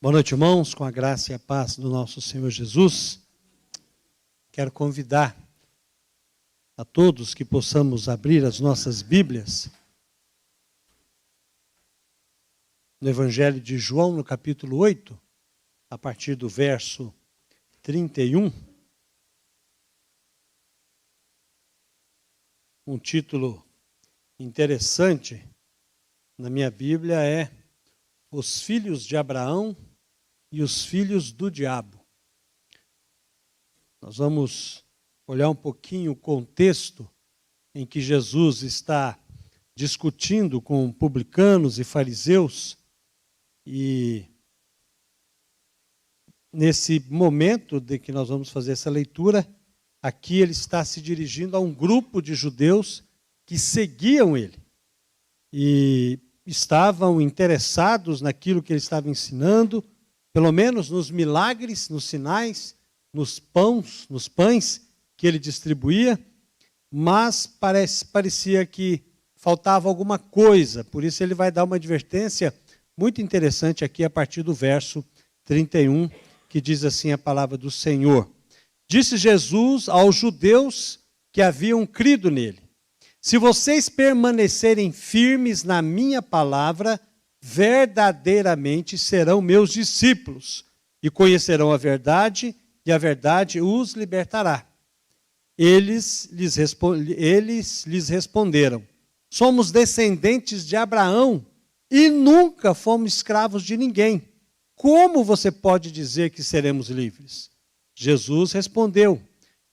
Boa noite, irmãos, com a graça e a paz do nosso Senhor Jesus. Quero convidar a todos que possamos abrir as nossas Bíblias no Evangelho de João, no capítulo 8, a partir do verso 31. Um título interessante na minha Bíblia é Os Filhos de Abraão e os Filhos do Diabo. Nós vamos olhar um pouquinho o contexto em que Jesus está discutindo com publicanos e fariseus, e nesse momento de que nós vamos fazer essa leitura, aqui ele está se dirigindo a um grupo de judeus que seguiam ele e estavam interessados naquilo que ele estava ensinando, pelo menos nos milagres, nos sinais, nos pães que ele distribuía, mas parecia que faltava alguma coisa. Por isso ele vai dar uma advertência muito interessante aqui a partir do verso 31, que diz assim a palavra do Senhor. Disse Jesus aos judeus que haviam crido nele: se vocês permanecerem firmes na minha palavra, verdadeiramente serão meus discípulos e conhecerão a verdade, e a verdade os libertará. Eles lhes responderam: somos descendentes de Abraão e nunca fomos escravos de ninguém. Como você pode dizer que seremos livres? Jesus respondeu: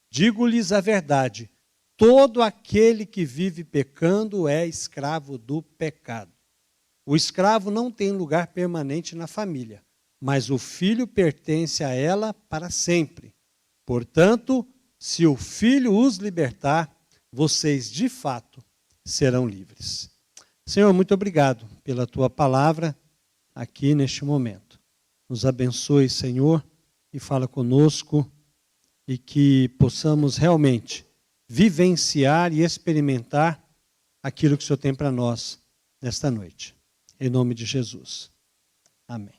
digo-lhes a verdade, todo aquele que vive pecando é escravo do pecado. O escravo não tem lugar permanente na família, mas o filho pertence a ela para sempre. Portanto, se o filho os libertar, vocês de fato serão livres. Senhor, muito obrigado pela tua palavra aqui neste momento. Nos abençoe, Senhor, e fala conosco, e que possamos realmente vivenciar e experimentar aquilo que o Senhor tem para nós nesta noite. Em nome de Jesus. Amém.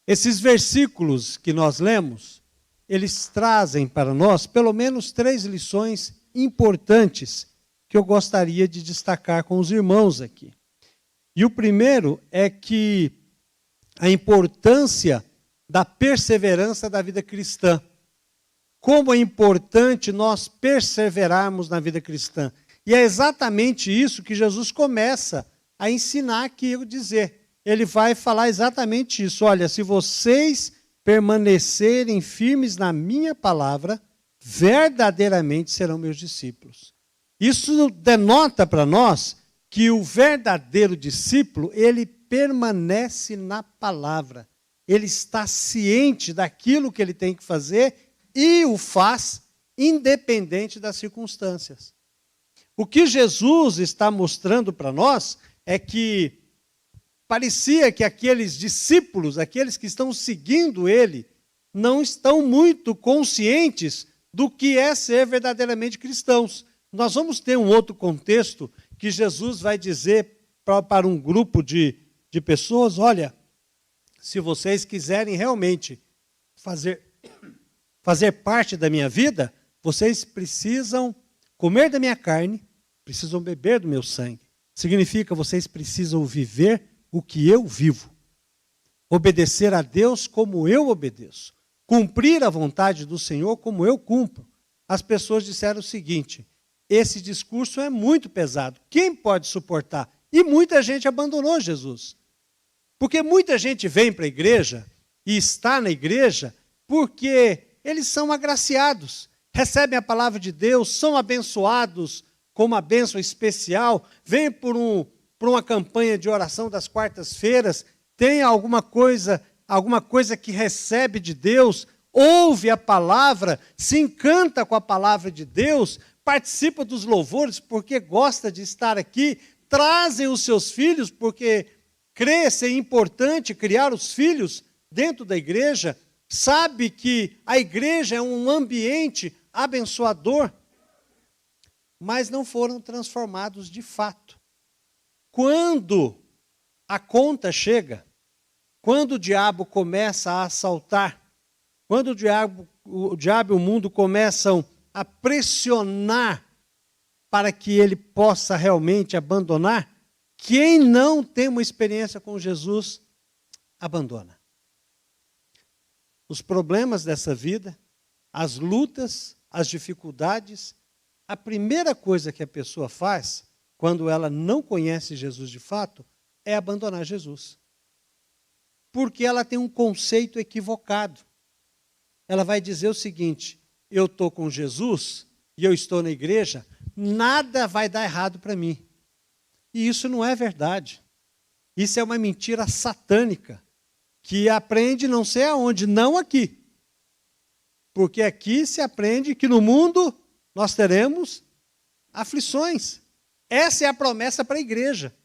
Esses versículos que nós lemos, eles trazem para nós pelo menos 3 lições importantes que eu gostaria de destacar com os irmãos aqui. E o primeiro é que a importância da perseverança da vida cristã. Como é importante nós perseverarmos na vida cristã. E é exatamente isso que Jesus começa a ensinar aqui, eu dizer. Ele vai falar exatamente isso. Olha, se vocês permanecerem firmes na minha palavra, verdadeiramente serão meus discípulos. Isso denota para nós que o verdadeiro discípulo, ele permanece na palavra. Ele está ciente daquilo que ele tem que fazer e o faz independente das circunstâncias. O que Jesus está mostrando para nós é que parecia que aqueles discípulos, aqueles que estão seguindo ele, não estão muito conscientes do que é ser verdadeiramente cristãos. Nós vamos ter um outro contexto que Jesus vai dizer para um grupo de pessoas: olha, se vocês quiserem realmente fazer parte da minha vida, vocês precisam comer da minha carne, precisam beber do meu sangue. Significa, vocês precisam viver o que eu vivo. Obedecer a Deus como eu obedeço. Cumprir a vontade do Senhor como eu cumpro. As pessoas disseram o seguinte: esse discurso é muito pesado. Quem pode suportar? E muita gente abandonou Jesus. Porque muita gente vem para a igreja e está na igreja porque eles são agraciados, recebem a palavra de Deus, são abençoados com uma bênção especial, vêm por uma campanha de oração das quartas-feiras, tem alguma coisa que recebe de Deus, ouve a palavra, se encanta com a palavra de Deus, participa dos louvores porque gosta de estar aqui, trazem os seus filhos porque crê ser importante criar os filhos dentro da igreja, sabe que a igreja é um ambiente abençoador, mas não foram transformados de fato. Quando a conta chega, quando o diabo começa a assaltar, quando o diabo e o mundo começam a pressionar para que ele possa realmente abandonar, quem não tem uma experiência com Jesus, abandona. Os problemas dessa vida, as lutas, as dificuldades, a primeira coisa que a pessoa faz, quando ela não conhece Jesus de fato, é abandonar Jesus. Porque ela tem um conceito equivocado. Ela vai dizer o seguinte: eu estou com Jesus e eu estou na igreja, nada vai dar errado para mim. E isso não é verdade. Isso é uma mentira satânica, que aprende não sei aonde, não aqui. Porque aqui se aprende que no mundo nós teremos aflições. Essa é a promessa para a igreja,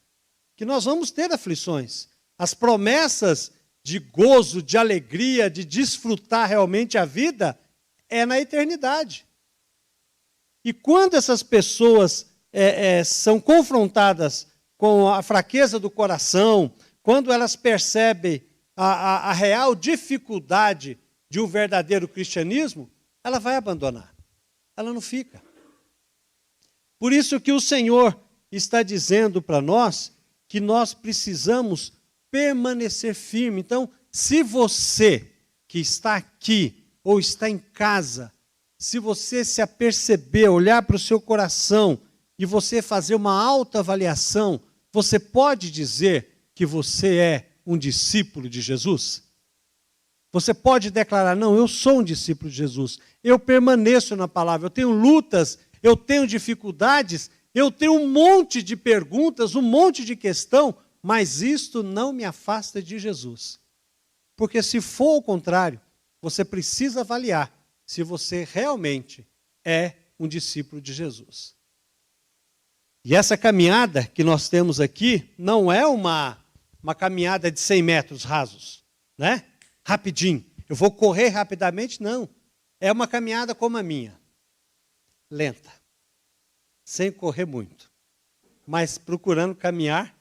que nós vamos ter aflições. As promessas de gozo, de alegria, de desfrutar realmente a vida, é na eternidade. E quando essas pessoas são confrontadas com a fraqueza do coração, quando elas percebem a real dificuldade de um verdadeiro cristianismo, ela vai abandonar. Ela não fica. Por isso que o Senhor está dizendo para nós que nós precisamos permanecer firme. Então, se você que está aqui ou está em casa, se você se aperceber, olhar para o seu coração e você fazer uma autoavaliação, você pode dizer que você é um discípulo de Jesus? Você pode declarar: não, eu sou um discípulo de Jesus, eu permaneço na palavra, eu tenho lutas, eu tenho dificuldades, eu tenho um monte de perguntas, um monte de questão, mas isto não me afasta de Jesus. Porque se for o contrário, você precisa avaliar se você realmente é um discípulo de Jesus. E essa caminhada que nós temos aqui não é uma caminhada de 100 metros rasos, né? Rapidinho. Eu vou correr rapidamente? Não. É uma caminhada como a minha. Lenta. Sem correr muito. Mas procurando caminhar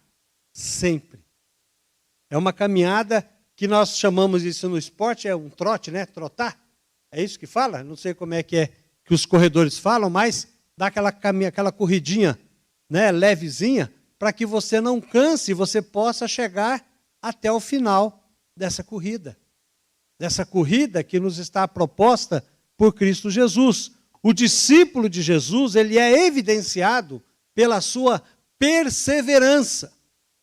sempre. É uma caminhada que nós chamamos isso no esporte, é um trote, né? Trotar. É isso que fala? Não sei como é que os corredores falam, mas dá aquela corridinha, né, levezinha, para que você não canse e você possa chegar até o final dessa corrida. Dessa corrida que nos está proposta por Cristo Jesus. O discípulo de Jesus, ele é evidenciado pela sua perseverança.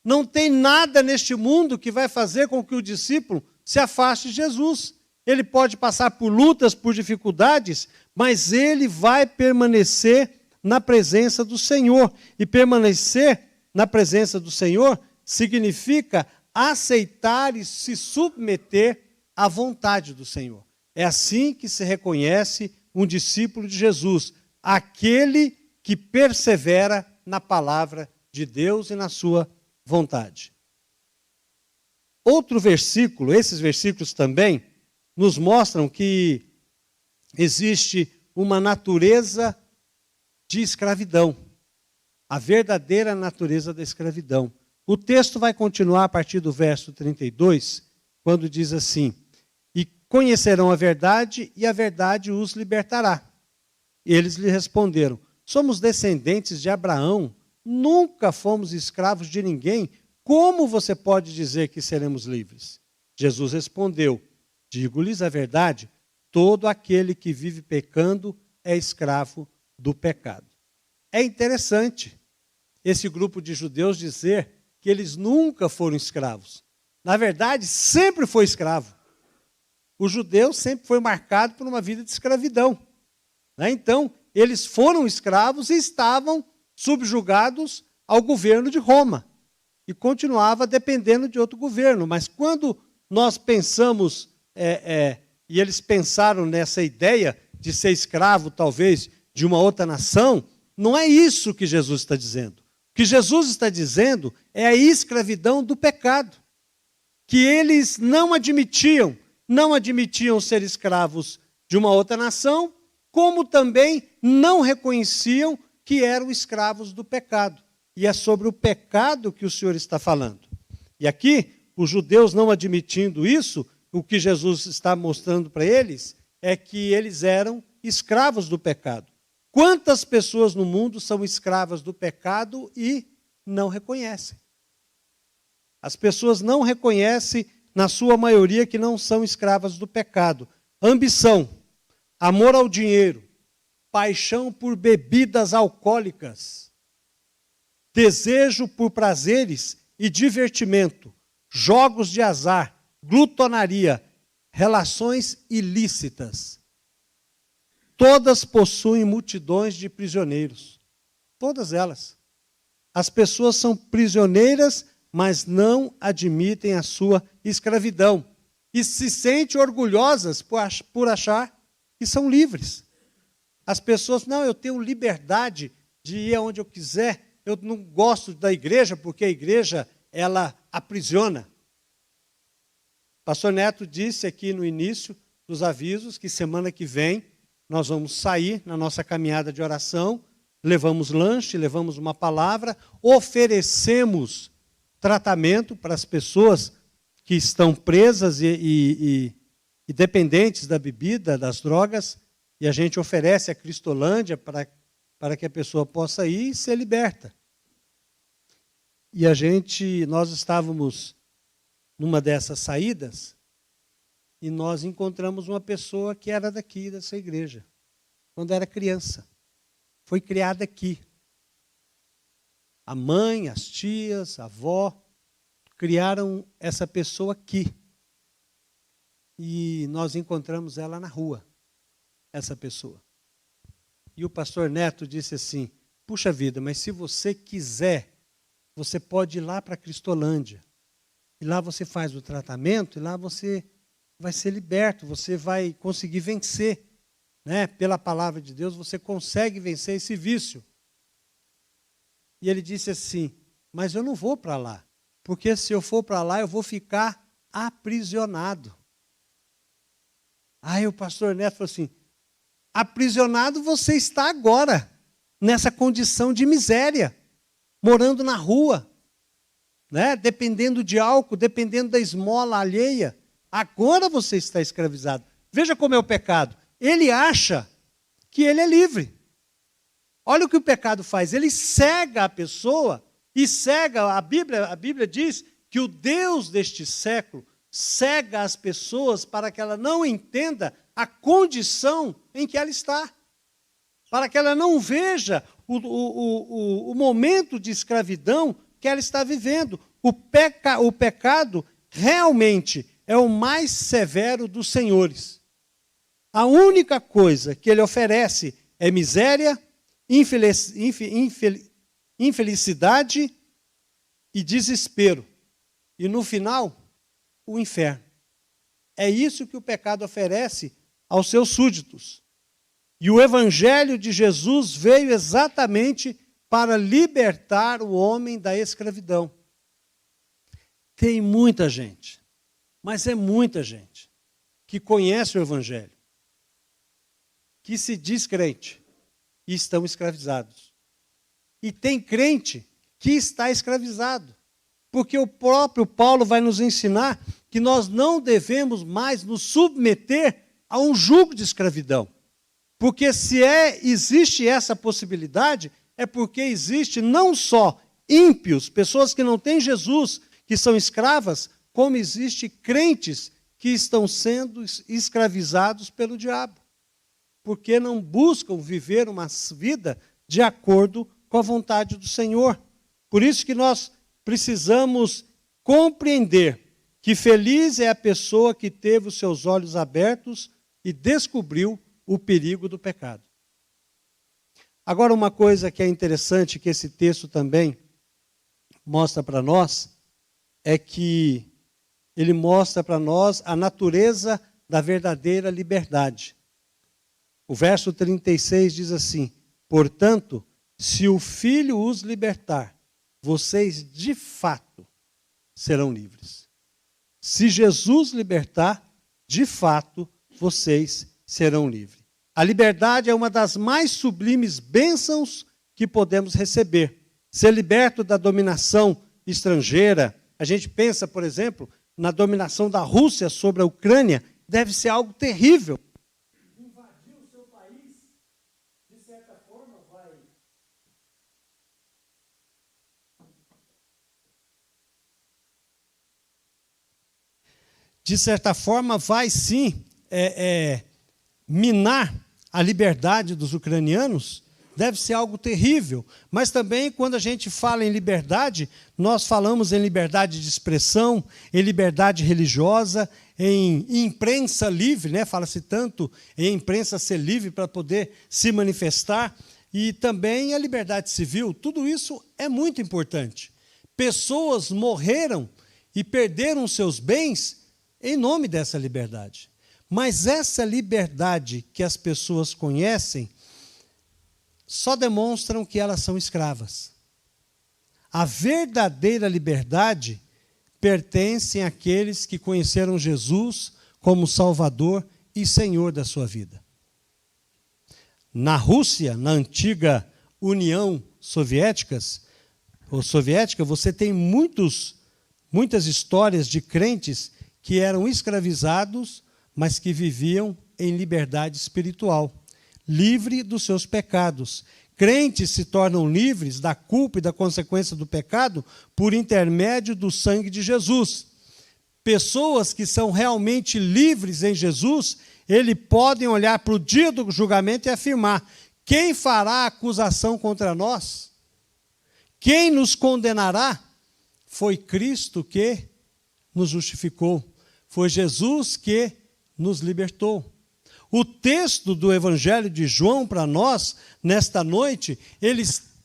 Não tem nada neste mundo que vai fazer com que o discípulo se afaste de Jesus. Ele pode passar por lutas, por dificuldades, mas ele vai permanecer na presença do Senhor. E permanecer na presença do Senhor significa aceitar e se submeter à vontade do Senhor. É assim que se reconhece um discípulo de Jesus, aquele que persevera na palavra de Deus e na sua vontade. Outro versículo, esses versículos também, nos mostram que existe uma natureza de escravidão, a verdadeira natureza da escravidão. O texto vai continuar a partir do verso 32, quando diz assim: e conhecerão a verdade, e a verdade os libertará. Eles lhe responderam: somos descendentes de Abraão, nunca fomos escravos de ninguém, como você pode dizer que seremos livres? Jesus respondeu: digo-lhes a verdade, todo aquele que vive pecando é escravo do pecado. É interessante esse grupo de judeus dizer que eles nunca foram escravos. Na verdade, sempre foi escravo. O judeu sempre foi marcado por uma vida de escravidão, né? Então, eles foram escravos e estavam subjugados ao governo de Roma. E continuava dependendo de outro governo. Mas quando nós pensamos, e eles pensaram nessa ideia de ser escravo, talvez, de uma outra nação, não é isso que Jesus está dizendo. O que Jesus está dizendo é a escravidão do pecado. Que eles não admitiam ser escravos de uma outra nação, como também não reconheciam que eram escravos do pecado. E é sobre o pecado que o Senhor está falando. E aqui, os judeus não admitindo isso, o que Jesus está mostrando para eles é que eles eram escravos do pecado. Quantas pessoas no mundo são escravas do pecado e não reconhecem? As pessoas não reconhecem, na sua maioria, que não são escravas do pecado. Ambição, amor ao dinheiro, paixão por bebidas alcoólicas, desejo por prazeres e divertimento, jogos de azar, glutonaria, relações ilícitas. Todas possuem multidões de prisioneiros. Todas elas. As pessoas são prisioneiras, mas não admitem a sua escravidão. E se sentem orgulhosas por achar que são livres. As pessoas, não, eu tenho liberdade de ir aonde eu quiser. Eu não gosto da igreja, porque a igreja, ela aprisiona. Pastor Neto disse aqui no início dos avisos que semana que vem nós vamos sair na nossa caminhada de oração, levamos lanche, levamos uma palavra, oferecemos tratamento para as pessoas que estão presas e dependentes da bebida, das drogas, e a gente oferece a Cristolândia para que a pessoa possa ir e ser liberta. E nós estávamos numa dessas saídas, e nós encontramos uma pessoa que era daqui, dessa igreja, quando era criança. Foi criada aqui. A mãe, as tias, a avó, criaram essa pessoa aqui. E nós encontramos ela na rua, essa pessoa. E o pastor Neto disse assim, puxa vida, mas se você quiser, você pode ir lá para a Cristolândia. E lá você faz o tratamento, e lá você vai ser liberto, você vai conseguir vencer. Né? Pela palavra de Deus, você consegue vencer esse vício. E ele disse assim, mas eu não vou para lá, porque se eu for para lá, eu vou ficar aprisionado. Aí o pastor Neto falou assim, aprisionado você está agora, nessa condição de miséria, morando na rua, né? Dependendo de álcool, dependendo da esmola alheia. Agora você está escravizado. Veja como é o pecado. Ele acha que ele é livre. Olha o que o pecado faz. Ele cega a pessoa e cega. A Bíblia diz que o Deus deste século cega as pessoas para que ela não entenda a condição em que ela está. Para que ela não veja o momento de escravidão que ela está vivendo. O pecado realmente é o mais severo dos senhores. A única coisa que ele oferece é miséria, infelicidade e desespero. E no final, o inferno. É isso que o pecado oferece aos seus súditos. E o evangelho de Jesus veio exatamente para libertar o homem da escravidão. Tem muita gente, mas é muita gente, que conhece o evangelho, que se diz crente e estão escravizados. E tem crente que está escravizado, porque o próprio Paulo vai nos ensinar que nós não devemos mais nos submeter a um jugo de escravidão. Porque se existe essa possibilidade, é porque existe não só ímpios, pessoas que não têm Jesus, que são escravas, como existe crentes que estão sendo escravizados pelo diabo. Porque não buscam viver uma vida de acordo com a vontade do Senhor. Por isso que nós precisamos compreender que feliz é a pessoa que teve os seus olhos abertos e descobriu o perigo do pecado. Agora, uma coisa que é interessante, que esse texto também mostra para nós, é que ele mostra para nós a natureza da verdadeira liberdade. O verso 36 diz assim, portanto, se o Filho os libertar, vocês de fato serão livres. Se Jesus libertar, de fato, vocês serão livres. A liberdade é uma das mais sublimes bênçãos que podemos receber. Ser liberto da dominação estrangeira, A gente pensa, por exemplo, na dominação da Rússia sobre a Ucrânia, deve ser algo terrível. Invadir o seu país, de certa forma, vai... De certa forma, vai sim minar a liberdade dos ucranianos, deve ser algo terrível. Mas também, quando a gente fala em liberdade, nós falamos em liberdade de expressão, em liberdade religiosa, em imprensa livre, né? Fala-se tanto em imprensa ser livre para poder se manifestar, e também a liberdade civil. Tudo isso é muito importante. Pessoas morreram e perderam seus bens em nome dessa liberdade. Mas essa liberdade que as pessoas conhecem só demonstram que elas são escravas. A verdadeira liberdade pertence àqueles que conheceram Jesus como Salvador e Senhor da sua vida. Na Rússia, na antiga União Soviética, você tem muitas histórias de crentes que eram escravizados, mas que viviam em liberdade espiritual, livre dos seus pecados. Crentes se tornam livres da culpa e da consequência do pecado por intermédio do sangue de Jesus. Pessoas que são realmente livres em Jesus, eles podem olhar para o dia do julgamento e afirmar: quem fará acusação contra nós? Quem nos condenará? Foi Cristo que nos justificou. Foi Jesus que nos libertou. O texto do Evangelho de João para nós, nesta noite, ele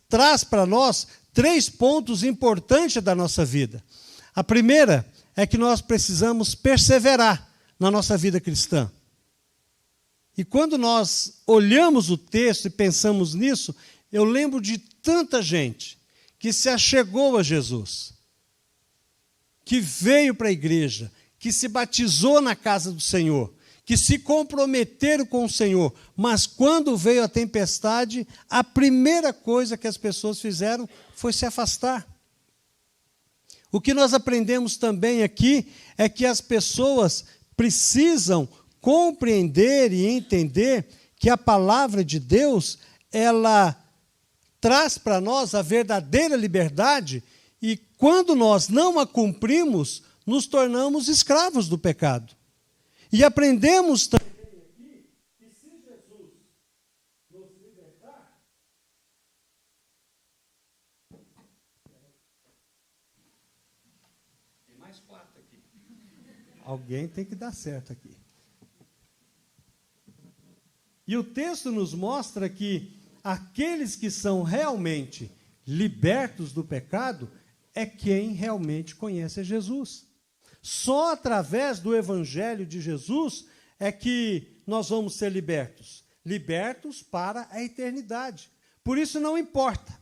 traz para nós 3 pontos importantes da nossa vida. A primeira é que nós precisamos perseverar na nossa vida cristã. E quando nós olhamos o texto e pensamos nisso, eu lembro de tanta gente que se achegou a Jesus, que veio para a igreja, que se batizou na casa do Senhor, que se comprometeram com o Senhor, mas quando veio a tempestade, a primeira coisa que as pessoas fizeram foi se afastar. O que nós aprendemos também aqui é que as pessoas precisam compreender e entender que a palavra de Deus, ela traz para nós a verdadeira liberdade, e quando nós não a cumprimos, nos tornamos escravos do pecado. E aprendemos também aqui que se Jesus nos libertar... Tem mais 4 aqui. Alguém tem que dar certo aqui. E o texto nos mostra que aqueles que são realmente libertos do pecado é quem realmente conhece Jesus. Só através do Evangelho de Jesus é que nós vamos ser libertos. Libertos para a eternidade. Por isso não importa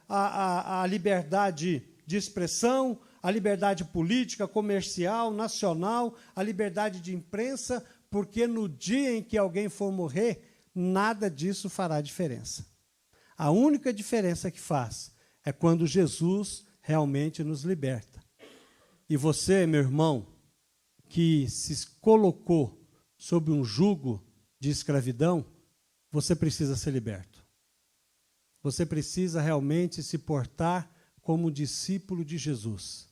a liberdade de expressão, a liberdade política, comercial, nacional, a liberdade de imprensa, porque no dia em que alguém for morrer, nada disso fará diferença. A única diferença que faz é quando Jesus realmente nos liberta. E você, meu irmão, que se colocou sob um jugo de escravidão, você precisa ser liberto. Você precisa realmente se portar como discípulo de Jesus.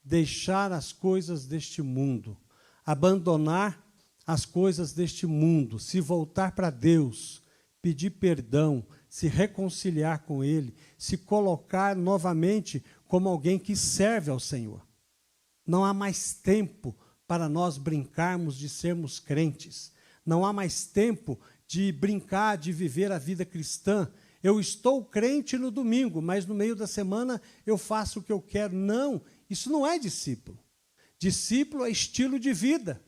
Deixar as coisas deste mundo, abandonar as coisas deste mundo, se voltar para Deus, pedir perdão, se reconciliar com Ele, se colocar novamente como alguém que serve ao Senhor. Não há mais tempo para nós brincarmos de sermos crentes. Não há mais tempo de brincar, de viver a vida cristã. Eu estou crente no domingo, mas no meio da semana eu faço o que eu quero. Não, isso não é discípulo. Discípulo é estilo de vida.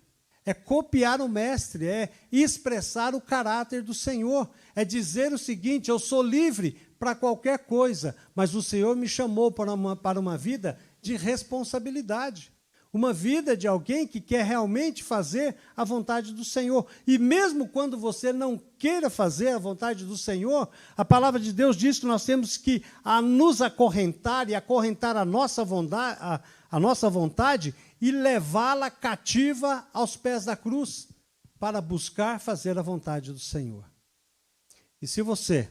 É copiar o mestre, é expressar o caráter do Senhor. É dizer o seguinte: eu sou livre para qualquer coisa, mas o Senhor me chamou para uma vida de responsabilidade. uma vida de alguém que quer realmente fazer a vontade do Senhor. E mesmo quando você não queira fazer a vontade do Senhor, a palavra de Deus diz que nós temos que nos acorrentar e acorrentar a nossa vontade e levá-la cativa aos pés da cruz, para buscar fazer a vontade do Senhor. E se você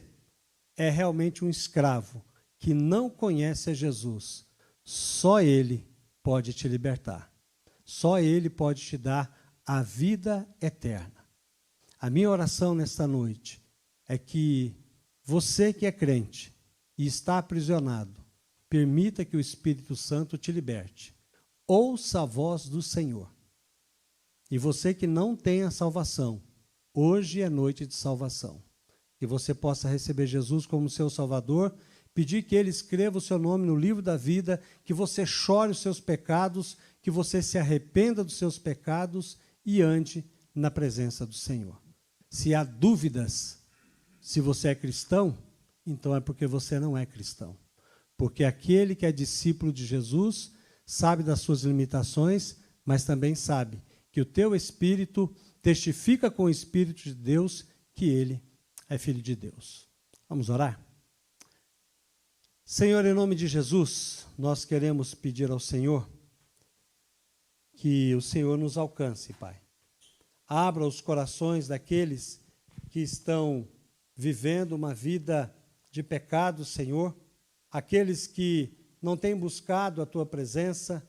é realmente um escravo que não conhece a Jesus, só Ele pode te libertar. Só Ele pode te dar a vida eterna. A minha oração nesta noite é que você que é crente e está aprisionado, permita que o Espírito Santo te liberte. Ouça a voz do Senhor. E você que não tem a salvação, hoje é noite de salvação. Que você possa receber Jesus como seu Salvador, pedir que Ele escreva o seu nome no livro da vida, que você chore os seus pecados, que você se arrependa dos seus pecados e ande na presença do Senhor. Se há dúvidas se você é cristão, então é porque você não é cristão. Porque aquele que é discípulo de Jesus sabe das suas limitações, mas também sabe que o teu espírito testifica com o Espírito de Deus que ele é filho de Deus. Vamos orar? Senhor, em nome de Jesus, nós queremos pedir ao Senhor que o Senhor nos alcance, Pai. Abra os corações daqueles que estão vivendo uma vida de pecado, Senhor, aqueles que não têm buscado a Tua presença,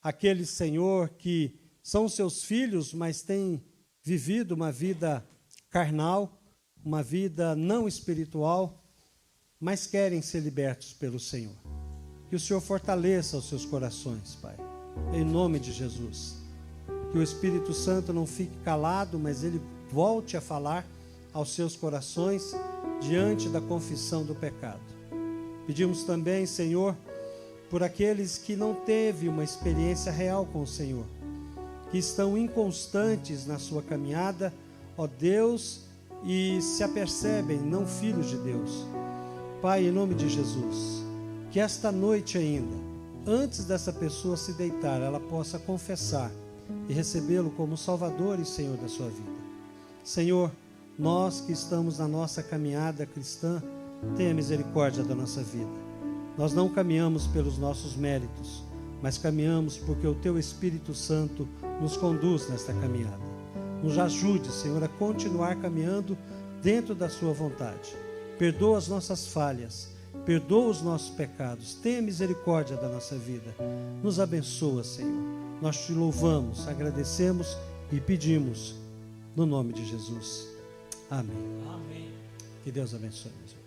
aqueles, Senhor, que são seus filhos, mas têm vivido uma vida carnal, uma vida não espiritual, mas querem ser libertos pelo Senhor. Que o Senhor fortaleça os seus corações, Pai, em nome de Jesus. Que o Espírito Santo não fique calado, mas ele volte a falar aos seus corações diante da confissão do pecado. Pedimos também, Senhor, por aqueles que não teve uma experiência real com o Senhor, que estão inconstantes na sua caminhada, ó Deus, e se apercebem não filhos de Deus. Pai, em nome de Jesus, que esta noite ainda, antes dessa pessoa se deitar, ela possa confessar e recebê-lo como Salvador e Senhor da sua vida. Senhor, nós que estamos na nossa caminhada cristã, tenha misericórdia da nossa vida. Nós não caminhamos pelos nossos méritos, mas caminhamos porque o Teu Espírito Santo nos conduz nesta caminhada. Nos ajude, Senhor, a continuar caminhando dentro da Sua vontade. Perdoa as nossas falhas, perdoa os nossos pecados, tenha misericórdia da nossa vida. Nos abençoa, Senhor. Nós Te louvamos, agradecemos e pedimos no nome de Jesus. Amém. Amém. Que Deus abençoe, meus irmãos.